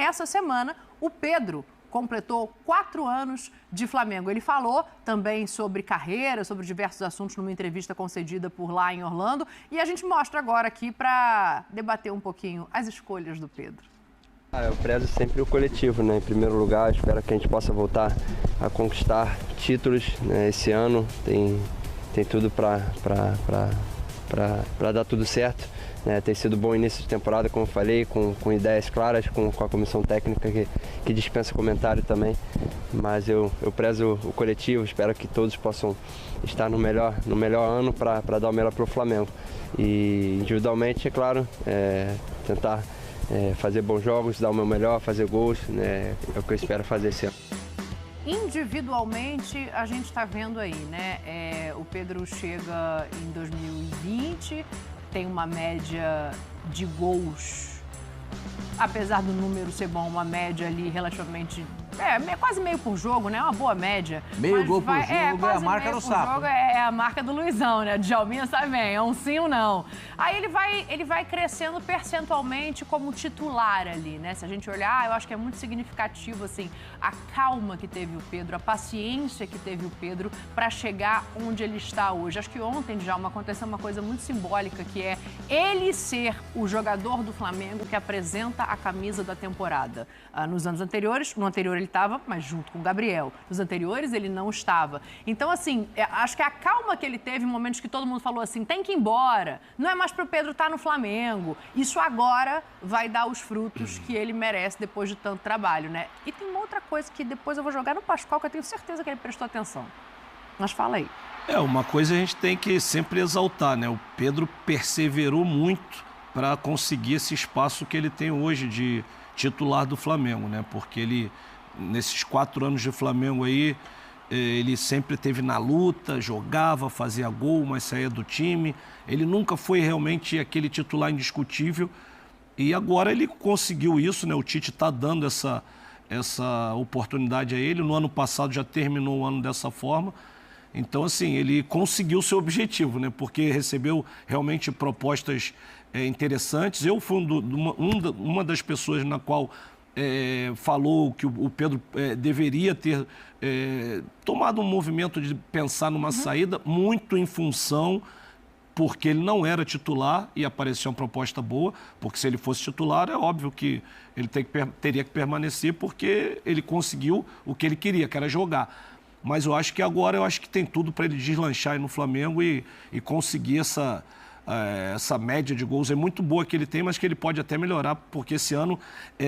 essa semana, o Pedro completou 4 anos de Flamengo. Ele falou também sobre carreira, sobre diversos assuntos numa entrevista concedida por lá em Orlando. E a gente mostra agora aqui para debater um pouquinho as escolhas do Pedro. Eu prezo sempre o coletivo, né? Em primeiro lugar, espero que a gente possa voltar a conquistar títulos, né? Esse ano tem tudo para dar tudo certo, né? Tem sido bom início de temporada, como eu falei, com ideias claras, com a comissão técnica que dispensa comentário também. Mas eu prezo o coletivo, espero que todos possam estar no melhor ano para dar o melhor para o Flamengo. E individualmente, é claro, tentar fazer bons jogos, dar o meu melhor, fazer gols, né? É o que eu espero fazer esse ano. Individualmente, a gente está vendo aí, né? O Pedro chega em 2020, tem uma média de gols, apesar do número ser bom, uma média ali relativamente... quase meio por jogo, né? Uma boa média. Meio gol por jogo é a marca do sapo. Jogo é a marca do Luizão, né? Djalminha sabe bem, é um sim ou não. Aí ele vai crescendo percentualmente como titular ali, né? Se a gente olhar, eu acho que é muito significativo, assim, a calma que teve o Pedro, a paciência que teve o Pedro para chegar onde ele está hoje. Acho que ontem, Djalma, aconteceu uma coisa muito simbólica, que é ele ser o jogador do Flamengo que apresenta a camisa da temporada. Nos anos anteriores, no anterior ele estava, mas junto com o Gabriel. Nos anteriores, ele não estava. Então, assim, acho que a calma que ele teve em momentos que todo mundo falou assim, tem que ir embora, não é mais para o Pedro estar no Flamengo. Isso agora vai dar os frutos que ele merece depois de tanto trabalho, né? E tem uma outra coisa que depois eu vou jogar no Pascoal, que eu tenho certeza que ele prestou atenção. Mas fala aí. Uma coisa a gente tem que sempre exaltar, né? O Pedro perseverou muito para conseguir esse espaço que ele tem hoje de titular do Flamengo, né? Porque ele... Nesses 4 anos de Flamengo aí, ele sempre esteve na luta, jogava, fazia gol, mas saía do time. Ele nunca foi realmente aquele titular indiscutível. E agora ele conseguiu isso, né? O Tite está dando essa oportunidade a ele. No ano passado já terminou o ano dessa forma. Então, assim, ele conseguiu o seu objetivo, né? Porque recebeu realmente propostas interessantes. Eu fui uma das pessoas na qual... falou que o Pedro deveria ter tomado um movimento de pensar numa saída, muito em função, porque ele não era titular e apareceu uma proposta boa, porque se ele fosse titular, é óbvio que ele teria que permanecer, porque ele conseguiu o que ele queria, que era jogar. Mas eu acho que agora que tem tudo para ele deslanchar aí no Flamengo e conseguir essa média de gols é muito boa que ele tem, mas que ele pode até melhorar, porque esse ano,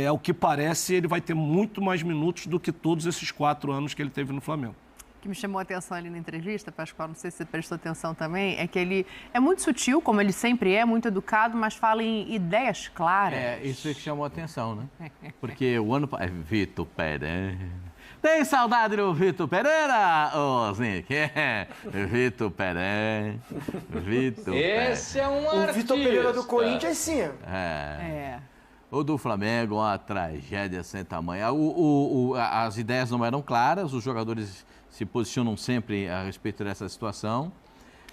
ao que parece, ele vai ter muito mais minutos do que todos esses 4 anos que ele teve no Flamengo. O que me chamou a atenção ali na entrevista, Pascoal, não sei se você prestou atenção também, é que ele é muito sutil, como ele sempre é, muito educado, mas fala em ideias claras. Isso é que chamou a atenção, né? Porque o ano... Vitor Pereira... Tem saudade do Vitor Pereira, ô Zic? Vitor Pereira. Esse é um artista. O Vitor Pereira do Corinthians, sim. O do Flamengo, uma tragédia sem tamanho. As ideias não eram claras, os jogadores se posicionam sempre a respeito dessa situação.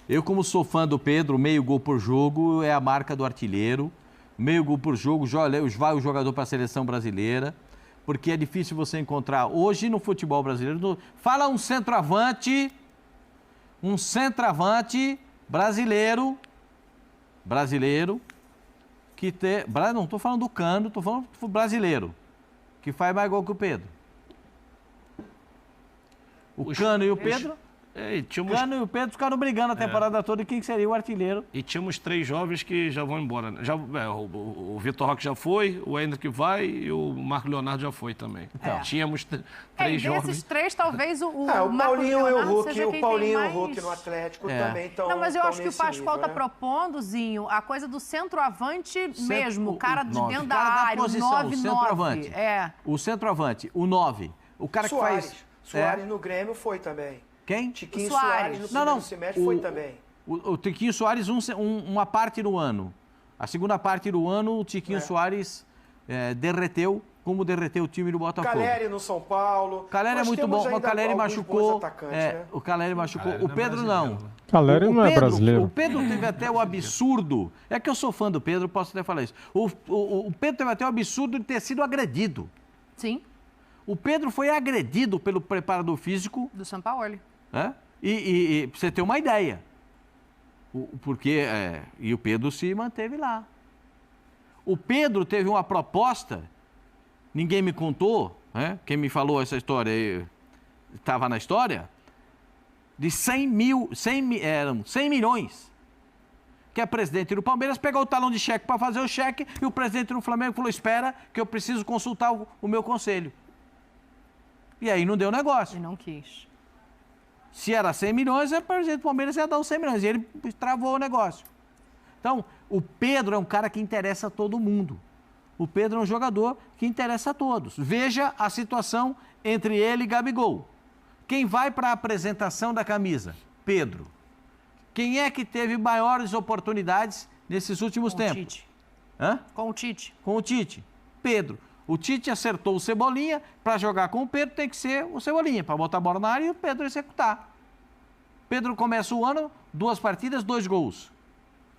Eu, como sou fã do Pedro, meio gol por jogo é a marca do artilheiro. Meio gol por jogo, vai o jogador para a seleção brasileira. Porque é difícil você encontrar hoje no futebol brasileiro. Fala um centroavante brasileiro, que tem... Não estou falando do Cano, estou falando do brasileiro, que faz mais gol que o Pedro. O Cano e o Pedro... Cano e o Pedro ficaram brigando a temporada toda e quem seria o artilheiro. E tínhamos 3 jovens que já vão embora. O Vitor Roque já foi, o Hendrick vai e o Marco Leonardo já foi também. Então, tínhamos 3 jovens. Desses 3, talvez o Paulinho e o Hulk, o Hulk no Atlético também estão. Não, mas eu acho que o Pascoal está propondo, Zinho, a coisa do centroavante mesmo, o cara de dentro da área, o 9-9. O centroavante, o 9. O cara Soares. que faz... Soares no Grêmio foi também. Quem? Tiquinho Soares no primeiro semestre foi também. O Tiquinho Soares, uma parte do ano. A segunda parte do ano, o Tiquinho Soares derreteu, como derreteu o time do Botafogo. Caleri no São Paulo. Caleri é muito bom, o Caleri machucou. O Caleri machucou. O Pedro não. Caleri não é brasileiro. O Pedro teve até o absurdo. É que eu sou fã do Pedro, posso até falar isso. O Pedro teve até o absurdo de ter sido agredido. Sim. O Pedro foi agredido pelo preparador físico... Do Sampaoli. E pra você ter uma ideia. E o Pedro se manteve lá. O Pedro teve uma proposta, ninguém me contou, quem me falou essa história estava na história, de 100 milhões. Que a presidente do Palmeiras pegou o talão de cheque para fazer o cheque e o presidente do Flamengo falou, espera que eu preciso consultar o meu conselho. E aí não deu negócio. E não quis. Se era 100 milhões, o presidente do Palmeiras ia dar os 100 milhões. E ele travou o negócio. Então, o Pedro é um cara que interessa a todo mundo. O Pedro é um jogador que interessa a todos. Veja a situação entre ele e Gabigol. Quem vai para a apresentação da camisa? Pedro. Quem é que teve maiores oportunidades nesses últimos tempos? Com o Tite. Hã? Com o Tite. Com o Tite. Pedro. O Tite acertou o Cebolinha, para jogar com o Pedro tem que ser o Cebolinha, para botar a bola na área e o Pedro executar. Pedro começa o ano, 2 partidas, 2 gols.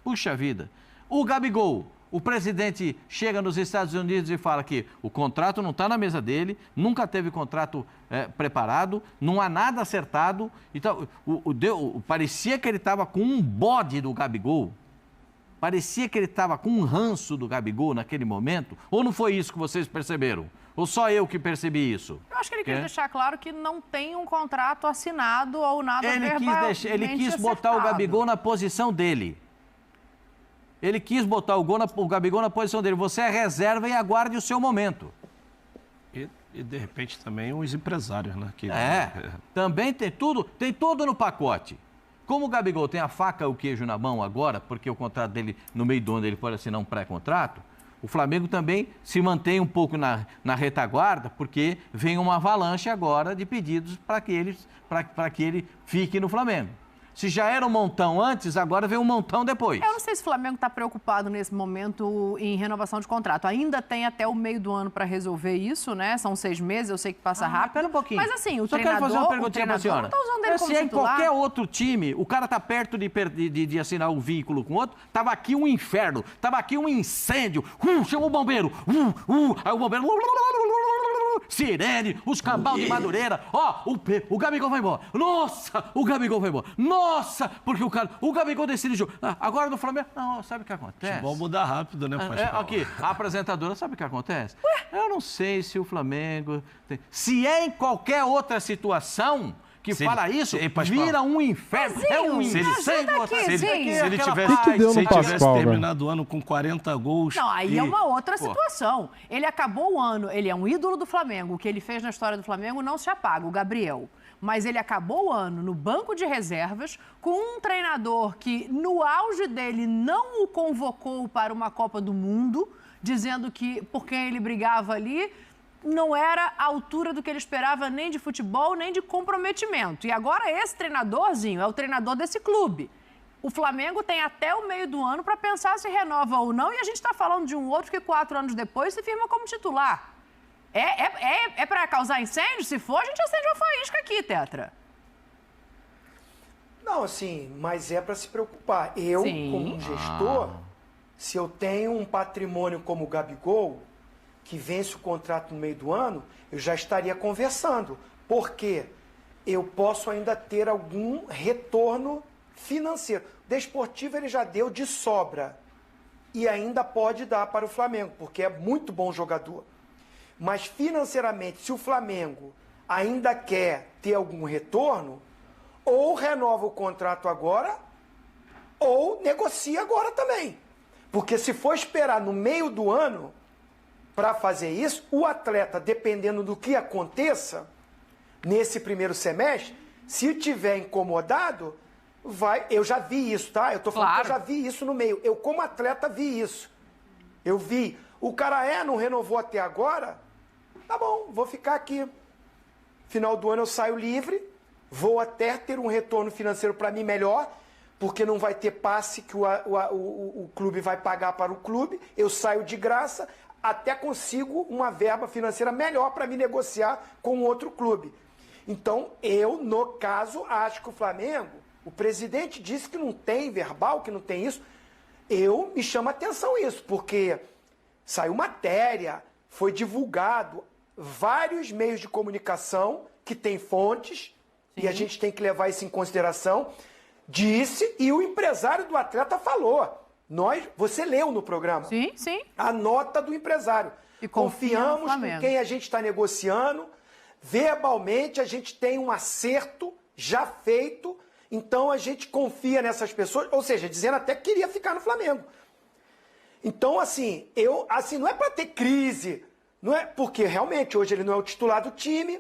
Puxa vida. O Gabigol, o presidente chega nos Estados Unidos e fala que o contrato não está na mesa dele, nunca teve contrato preparado, não há nada acertado. Então, parecia que ele estava com um bode do Gabigol. Parecia que ele estava com um ranço do Gabigol naquele momento. Ou não foi isso que vocês perceberam? Ou só eu que percebi isso? Eu acho que ele quis deixar claro que não tem um contrato assinado ou nada verbalmente Ele quis botar o Gabigol na posição dele. Ele quis botar o Gabigol na posição dele. Você é reserva e aguarde o seu momento. E de repente também os empresários, né? Também tem tudo no pacote. Como o Gabigol tem a faca e o queijo na mão agora, porque o contrato dele, no meio do ano, ele pode assinar um pré-contrato, o Flamengo também se mantém um pouco na retaguarda, porque vem uma avalanche agora de pedidos para que ele fique no Flamengo. Se já era um montão antes, agora vem um montão depois. Eu não sei se o Flamengo está preocupado nesse momento em renovação de contrato. Ainda tem até o meio do ano para resolver isso, né? São 6 meses, eu sei que passa rápido. Espera um pouquinho. Mas assim, o Só treinador... quero fazer uma perguntinha para a senhora. Não está usando ele como se titular. em qualquer outro time, o cara está perto de assinar um vínculo com outro, tava aqui um inferno, tava aqui um incêndio, chamou o bombeiro, aí o bombeiro... Sirene, os cambal de Madureira. O Gabigol vai embora. Nossa, o Gabigol vai embora. Nossa, porque o Gabigol decide jogo. Agora no Flamengo, não, sabe o que acontece? Futebol muda rápido, né, Pascoal? Aqui, a apresentadora, sabe o que acontece? Eu não sei se o Flamengo... Se é em qualquer outra situação... que fala isso, vira um inferno. É um incêndio. Se ele tivesse terminado o ano com 40 gols... Não, aí é uma outra situação. Ele acabou o ano, ele é um ídolo do Flamengo. O que ele fez na história do Flamengo não se apaga, o Gabriel. Mas ele acabou o ano no banco de reservas com um treinador que, no auge dele, não o convocou para uma Copa do Mundo, dizendo que por quem ele brigava ali... não era a altura do que ele esperava nem de futebol, nem de comprometimento. E agora esse treinadorzinho é o treinador desse clube. O Flamengo tem até o meio do ano para pensar se renova ou não, e a gente está falando de um outro que 4 anos depois se firma como titular. É para causar incêndio? Se for, a gente acende uma faísca aqui, Tetra. Não, assim, mas é para se preocupar. Eu, como um gestor, se eu tenho um patrimônio como o Gabigol, que vence o contrato no meio do ano, eu já estaria conversando. Porque eu posso ainda ter algum retorno financeiro. Desportivo ele já deu de sobra. E ainda pode dar para o Flamengo, porque é muito bom jogador. Mas financeiramente, se o Flamengo ainda quer ter algum retorno, ou renova o contrato agora, ou negocia agora também. Porque se for esperar no meio do ano para fazer isso, o atleta, dependendo do que aconteça nesse primeiro semestre, se tiver incomodado, vai... Eu já vi isso, tá? Eu tô falando que eu já vi isso no meio. Eu, como atleta, vi isso. Eu vi. O cara não renovou até agora, tá bom, vou ficar aqui. Final do ano eu saio livre, vou até ter um retorno financeiro para mim melhor, porque não vai ter passe que o clube vai pagar para o clube, eu saio de graça, até consigo uma verba financeira melhor para me negociar com outro clube. Então, eu, no caso, acho que o Flamengo, o presidente disse que não tem verbal, que não tem isso. Me chama a atenção isso, porque saiu matéria, foi divulgado vários meios de comunicação que têm fontes, e a gente tem que levar isso em consideração, disse, e o empresário do atleta falou. Você leu no programa. Sim, sim. A nota do empresário. E confiamos com quem a gente está negociando. Verbalmente, a gente tem um acerto já feito. Então, a gente confia nessas pessoas. Ou seja, dizendo até que queria ficar no Flamengo. Então, assim, não é para ter crise. Não é porque, realmente, hoje ele não é o titular do time.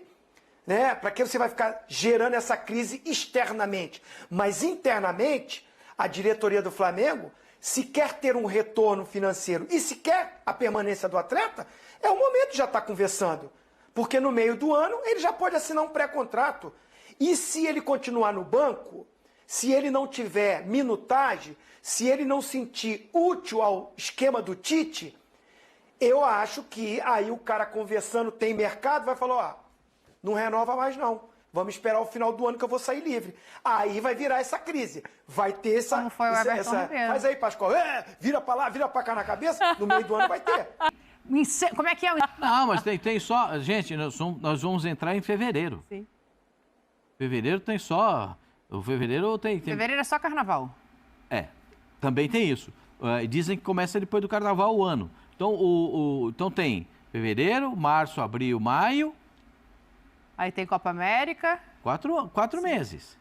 Né? Para que você vai ficar gerando essa crise externamente? Mas, internamente, a diretoria do Flamengo, se quer ter um retorno financeiro e se quer a permanência do atleta, é o momento de já estar conversando. Porque no meio do ano ele já pode assinar um pré-contrato. E se ele continuar no banco, se ele não tiver minutagem, se ele não sentir útil ao esquema do Tite, eu acho que aí o cara conversando, tem mercado, vai falar, ó, não renova mais não. Vamos esperar o final do ano que eu vou sair livre. Aí vai virar essa crise. Vai ter essa... Como foi o Everton Ribeiro. Faz aí, Pascoal. Vira pra lá, vira pra cá na cabeça. No meio do ano vai ter. Como é que é? Não, mas tem só... Gente, nós vamos entrar em fevereiro. Sim. Fevereiro tem só... O fevereiro tem... Fevereiro é só carnaval. Também tem isso. Dizem que começa depois do carnaval o ano. Então, então tem fevereiro, março, abril, maio... Aí tem Copa América. 4 meses.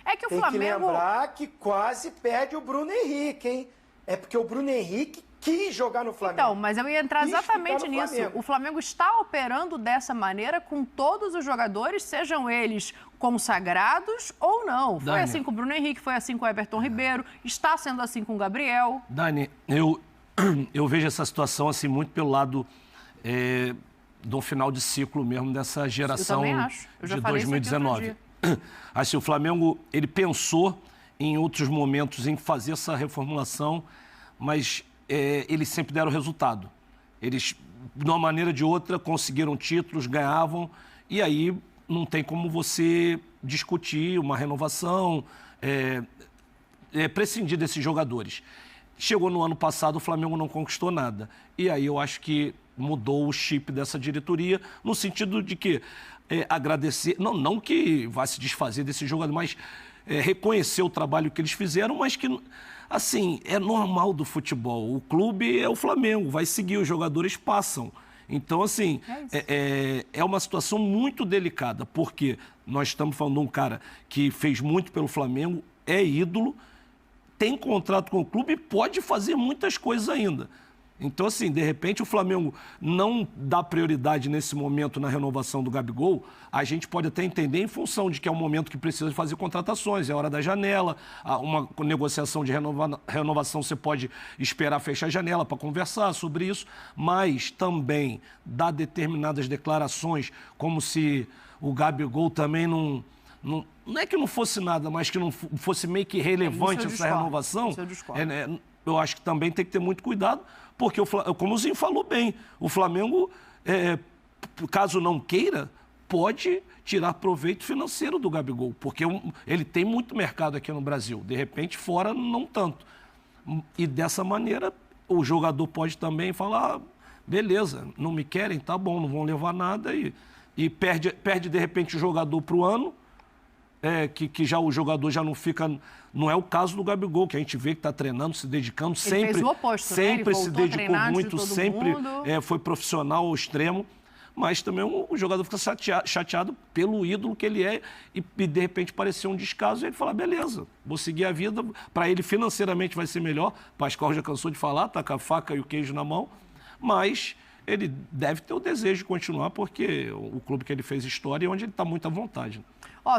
É que o tem Flamengo... Tem que lembrar que quase perde o Bruno Henrique, hein? É porque o Bruno Henrique quis jogar no Flamengo. Então, mas eu ia entrar exatamente nisso. O Flamengo está operando dessa maneira com todos os jogadores, sejam eles consagrados ou não. Foi assim com o Bruno Henrique, foi assim com o Everton Ribeiro, está sendo assim com o Gabriel. Dani, eu vejo essa situação assim muito pelo lado... do final de ciclo mesmo dessa geração de 2019. Assim, o Flamengo, ele pensou em outros momentos em fazer essa reformulação, mas eles sempre deram resultado. Eles, de uma maneira ou de outra, conseguiram títulos, ganhavam, e aí não tem como você discutir uma renovação, prescindir desses jogadores. Chegou no ano passado, o Flamengo não conquistou nada. E aí eu acho que mudou o chip dessa diretoria, no sentido de que agradecer, não que vá se desfazer desse jogador, mas reconhecer o trabalho que eles fizeram, mas que, assim, é normal do futebol. O clube é o Flamengo, vai seguir, os jogadores passam. Então, assim, é uma situação muito delicada, porque nós estamos falando de um cara que fez muito pelo Flamengo, é ídolo, tem contrato com o clube e pode fazer muitas coisas ainda. Então, assim, de repente o Flamengo não dá prioridade nesse momento na renovação do Gabigol, a gente pode até entender em função de que é um momento que precisa fazer contratações, é hora da janela, uma negociação de renovação você pode esperar fechar a janela para conversar sobre isso, mas também dá determinadas declarações como se o Gabigol também não é que não fosse nada, mas que não fosse meio que relevante essa renovação. Eu acho que também tem que ter muito cuidado, porque, como o Zinho falou bem, o Flamengo, caso não queira, pode tirar proveito financeiro do Gabigol, porque ele tem muito mercado aqui no Brasil, de repente fora não tanto. E dessa maneira, o jogador pode também falar, beleza, não me querem, tá bom, não vão levar nada, e perde de repente o jogador para o ano, que já o jogador já não fica... Não é o caso do Gabigol, que a gente vê que está treinando, se dedicando, sempre, fez o oposto, sempre né? se dedicou muito, sempre foi profissional ao extremo, mas também o jogador fica chateado pelo ídolo que ele é e de repente parecer um descaso e ele fala, beleza, vou seguir a vida, para ele financeiramente vai ser melhor, Pascoal já cansou de falar, tá com a faca e o queijo na mão, mas ele deve ter o desejo de continuar, porque o clube que ele fez história é onde ele está muito à vontade.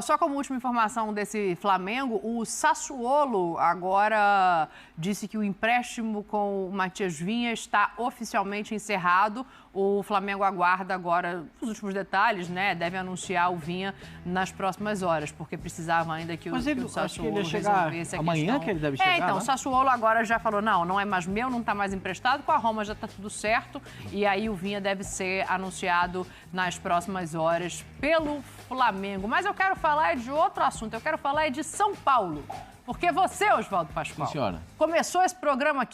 Só como última informação desse Flamengo, o Sassuolo agora disse que o empréstimo com o Matias Vinha está oficialmente encerrado. O Flamengo aguarda agora os últimos detalhes, né? Deve anunciar o Vinha nas próximas horas, porque precisava ainda que o Sassuolo resolvesse a amanhã questão. Que ele deve chegar, então, né? O Sassuolo agora já falou, não é mais meu, não está mais emprestado, com a Roma já está tudo certo, e aí o Vinha deve ser anunciado nas próximas horas pelo Flamengo. Mas eu quero falar de outro assunto, eu quero falar de São Paulo, porque você, Oswaldo Pascoal, Sim, senhora. começou esse programa aqui